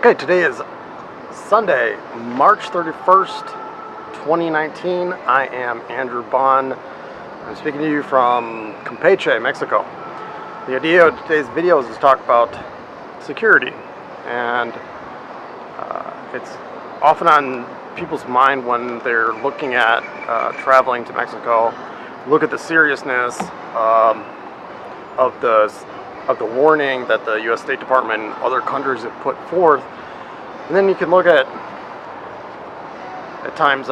Okay, today is Sunday, March 31st, 2019. I am Andrew Bond. I'm speaking to you from Campeche, Mexico. The idea of today's video is to talk about security, and it's often on people's mind when they're looking at traveling to Mexico. Look at the seriousness of the warning that the U.S. State Department and other countries have put forth, and then you can look at times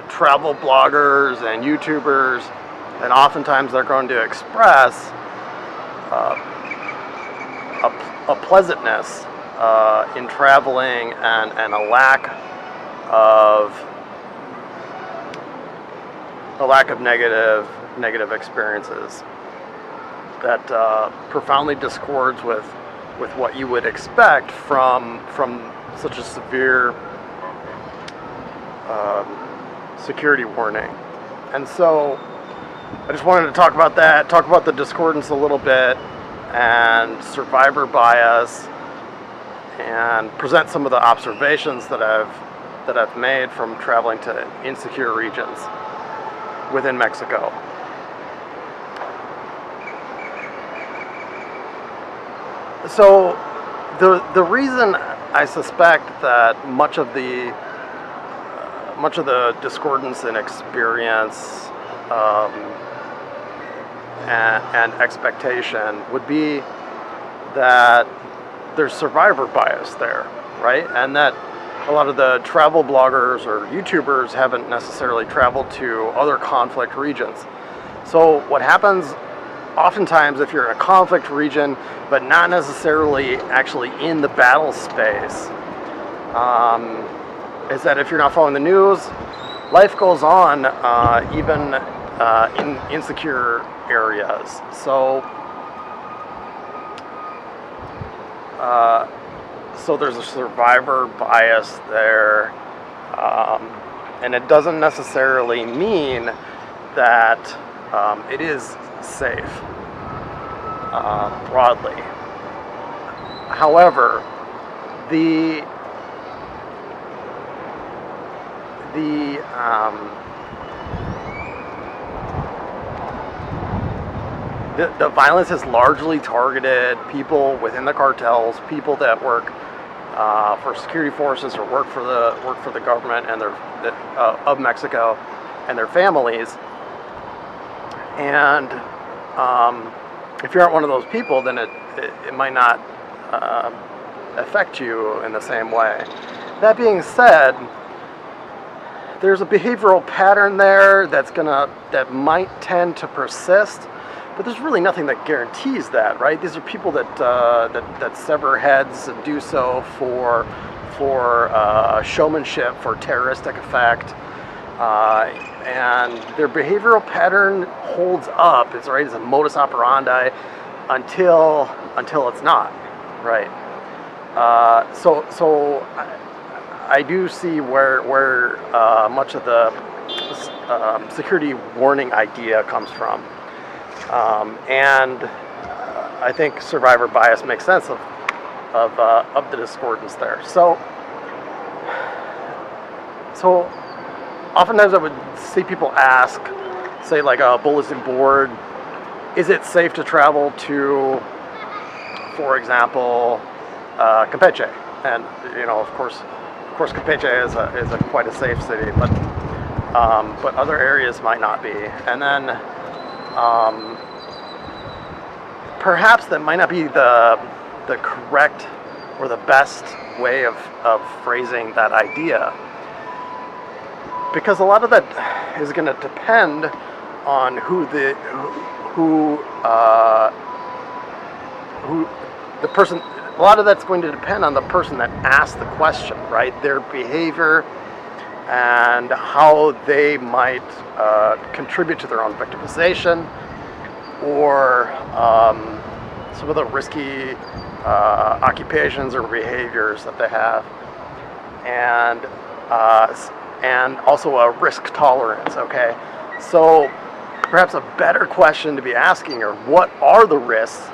travel bloggers and YouTubers, and oftentimes they're going to express a pleasantness in traveling and a lack of negative experiences that profoundly discords with what you would expect from such a severe security warning. And so I just wanted to talk about that, talk about the discordance a little bit, and survivor bias, and present some of the observations that I've made from traveling to insecure regions within Mexico. So the reason I suspect that much of the discordance in experience and expectation would be that there's survivor bias there, right? And that a lot of the travel bloggers or YouTubers haven't necessarily traveled to other conflict regions. So what happens oftentimes if you're in a conflict region but not necessarily actually in the battle space, is that if you're not following the news, life goes on even in insecure areas. So there's a survivor bias there, and it doesn't necessarily mean that it is safe broadly. However, the violence has largely targeted people within the cartels, people that work for security forces or work for the government and of Mexico and their families. And if you aren't one of those people, then it might not affect you in the same way. That being said, there's a behavioral pattern there that might tend to persist, but there's really nothing that guarantees that, right? These are people that sever heads and do so for showmanship, for terroristic effect. And their behavioral pattern holds up. It's right. It's a modus operandi until it's not, right? So I do see where much of the security warning idea comes from, and I think survivor bias makes sense of the discordance there. So oftentimes I would see people ask, say like a bulletin board, is it safe to travel to, for example, Campeche? And of course Campeche is quite a safe city, but other areas might not be. And then perhaps that might not be the correct or the best way of phrasing that idea, because a lot of that is going to depend on who the person. A lot of that's going to depend on the person that asked the question, right? Their behavior and how they might contribute to their own victimization, or some of the risky occupations or behaviors that they have, and also a risk tolerance. Okay, so perhaps a better question to be asking are, what are the risks?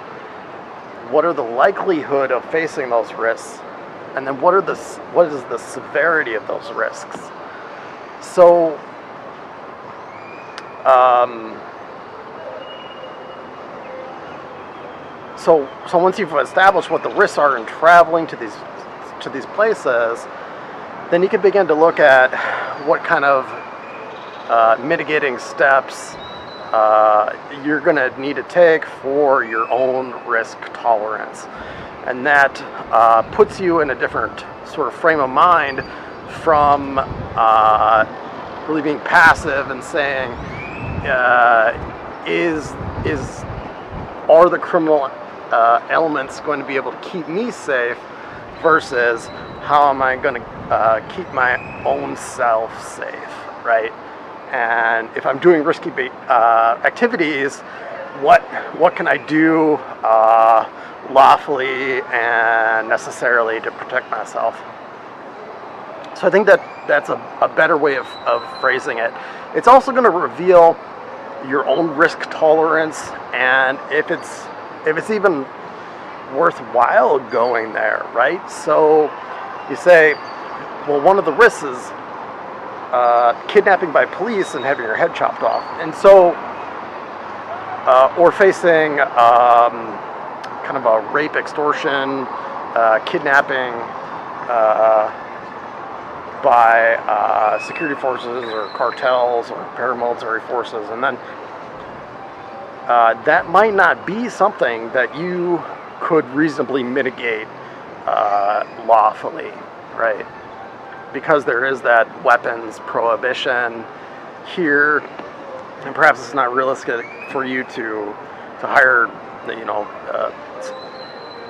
What are the likelihood of facing those risks? And then what is the severity of those risks? So, so once you've established what the risks are in traveling to these places, then you can begin to look at what kind of mitigating steps you're going to need to take for your own risk tolerance. And that puts you in a different sort of frame of mind from really being passive and saying, are the criminal elements going to be able to keep me safe, versus how am I going to keep my own self safe, right? And if I'm doing risky activities, what can I do lawfully and necessarily to protect myself? So I think that's a better way of phrasing it. It's also going to reveal your own risk tolerance, and if it's even worthwhile going there, right? So you say, well, one of the risks is kidnapping by police and having your head chopped off, and so or facing kind of a rape, extortion, kidnapping by security forces or cartels or paramilitary forces, and then that might not be something that you could reasonably mitigate lawfully, right? Because there is that weapons prohibition here, and perhaps it's not realistic for you to hire,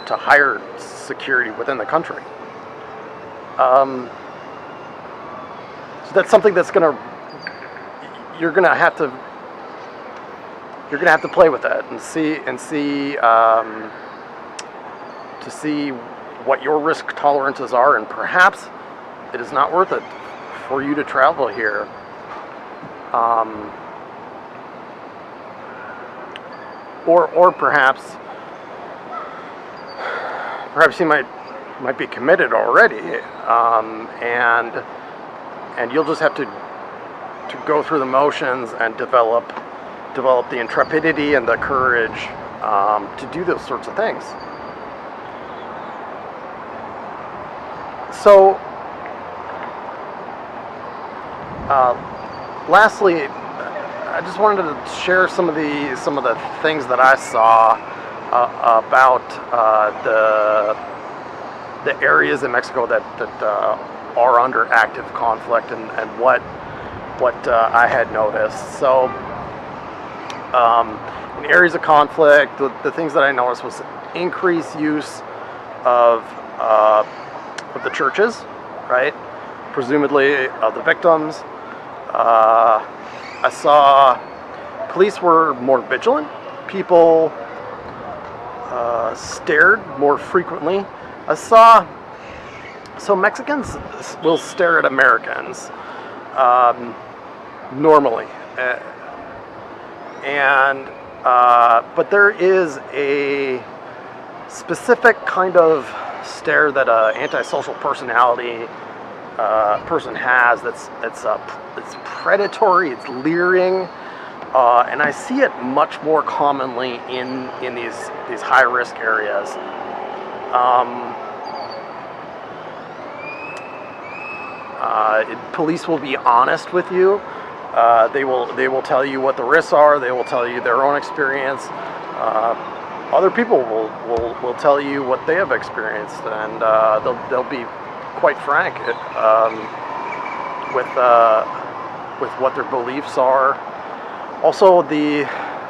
to hire security within the country. So that's something that's you're gonna have to play with that and see to see what your risk tolerances are, and perhaps it is not worth it for you to travel here. Or perhaps you might be committed already, and you'll just have to go through the motions and develop the intrepidity and the courage to do those sorts of things. So, lastly, I just wanted to share some of the things that I saw about the areas in Mexico that are under active conflict, and what I had noticed. So, in areas of conflict, the things that I noticed was increased use of the churches, right? Presumably the victims. I saw police were more vigilant. People stared more frequently. So Mexicans will stare at Americans normally, but there is a specific kind of stare that an antisocial personality person has. It's predatory. It's leering, and I see it much more commonly in these high risk areas. Police will be honest with you. They will tell you what the risks are. They will tell you their own experience. Other people will tell you what they have experienced, and they'll be quite frank with what their beliefs are. Also, the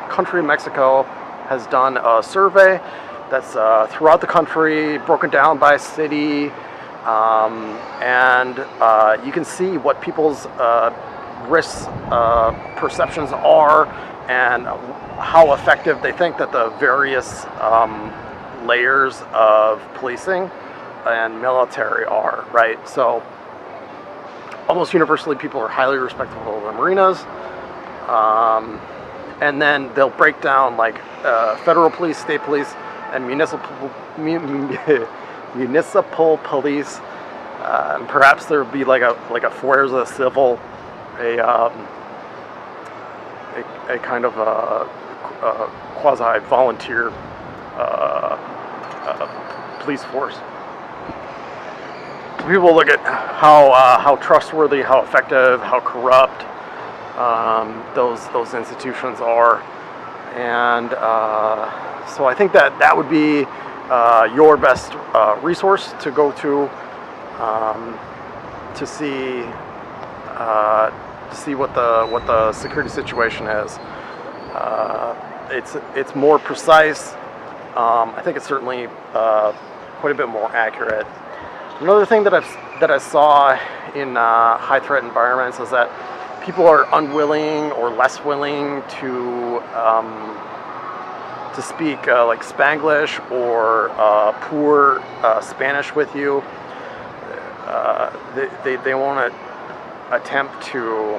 country of Mexico has done a survey that's throughout the country, broken down by city, and you can see what people's risk perceptions are, and how effective they think that the various layers of policing and military are, right? So almost universally, people are highly respectful of the marinas, and then they'll break down like federal police, state police, and municipal police, and perhaps there would be like a fuerza civil, a kind of a quasi-volunteer police force. People look at how trustworthy, how effective, how corrupt those institutions are, and so I think that would be your best resource to go to see what the security situation is. It's more precise. I think it's certainly quite a bit more accurate. Another thing that I saw in high threat environments is that people are unwilling or less willing to speak like Spanglish or poor Spanish with you. They won't attempt to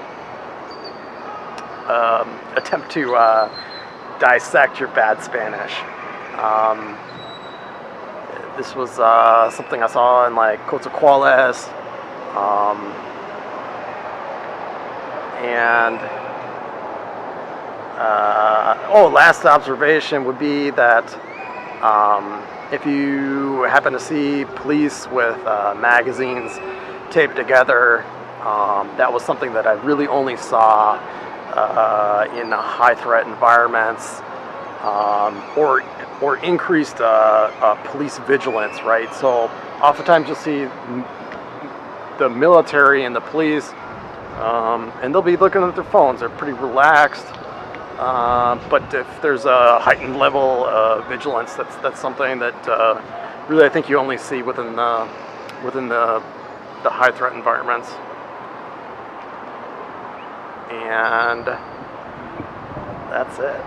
dissect your bad Spanish. This was something I saw in like Coatzacoalcos, and last observation would be that if you happen to see police with magazines taped together, that was something that I really only saw in high threat environments, or increased police vigilance, right? So oftentimes you'll see the military and the police, and they'll be looking at their phones. They're pretty relaxed, but if there's a heightened level of vigilance, that's something that really I think you only see within the high threat environments. And that's it.